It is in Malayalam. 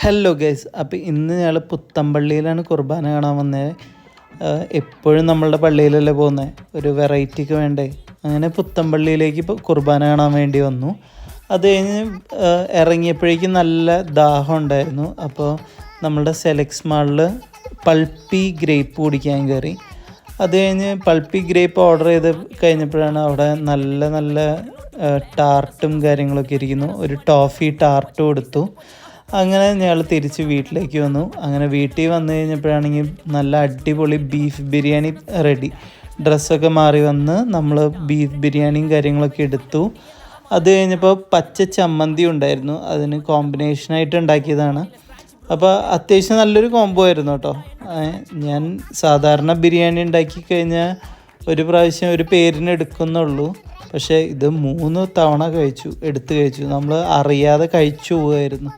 ഹലോ ഗൈസ്, അപ്പോൾ ഇന്ന് ഞങ്ങൾ പുത്തമ്പള്ളിയിലാണ് കുർബാന കാണാൻ വന്നത്. എപ്പോഴും നമ്മളുടെ പള്ളിയിലല്ലേ പോകുന്നത്, ഒരു വെറൈറ്റിക്ക് വേണ്ടേ. അങ്ങനെ പുത്തമ്പള്ളിയിലേക്ക് ഇപ്പോൾ കുർബാന കാണാൻ വേണ്ടി വന്നു. അത് കഴിഞ്ഞ് ഇറങ്ങിയപ്പോഴേക്കും നല്ല ദാഹം ഉണ്ടായിരുന്നു. അപ്പോൾ നമ്മളുടെ സെലക്സ് മാളിൽ പൾപ്പി ഗ്രേപ്പ് കുടിക്കാൻ കയറി. അത് കഴിഞ്ഞ് പൾപ്പി ഗ്രേപ്പ് ഓർഡർ ചെയ്ത് കഴിഞ്ഞപ്പോഴാണ് അവിടെ നല്ല നല്ല ടാർട്ടും കാര്യങ്ങളൊക്കെ ഇരിക്കുന്നു. ഒരു ടോഫി ടാർട്ട് കൊടുത്തു. അങ്ങനെ ഞങ്ങൾ തിരിച്ച് വീട്ടിലേക്ക് വന്നു. അങ്ങനെ വീട്ടിൽ വന്നു കഴിഞ്ഞപ്പോഴാണെങ്കിൽ നല്ല അടിപൊളി ബീഫ് ബിരിയാണി റെഡി. ഡ്രസ്സൊക്കെ മാറി വന്ന് നമ്മൾ ബീഫ് ബിരിയാണിയും കാര്യങ്ങളൊക്കെ എടുത്തു. അത് കഴിഞ്ഞപ്പോൾ പച്ച ചമ്മന്തി ഉണ്ടായിരുന്നു, അതിന് കോമ്പിനേഷനായിട്ട് ഉണ്ടാക്കിയതാണ്. അപ്പോൾ അത്യാവശ്യം നല്ലൊരു കോംബോ ആയിരുന്നു കേട്ടോ. ഞാൻ സാധാരണ ബിരിയാണി ഉണ്ടാക്കി കഴിഞ്ഞാൽ ഒരു പ്രാവശ്യം ഒരു പേരിന് എടുക്കുന്നുള്ളൂ. പക്ഷേ ഇത് 3 തവണ എടുത്ത് കഴിച്ചു. നമ്മൾ അറിയാതെ കഴിച്ചു പോവുമായിരുന്നു.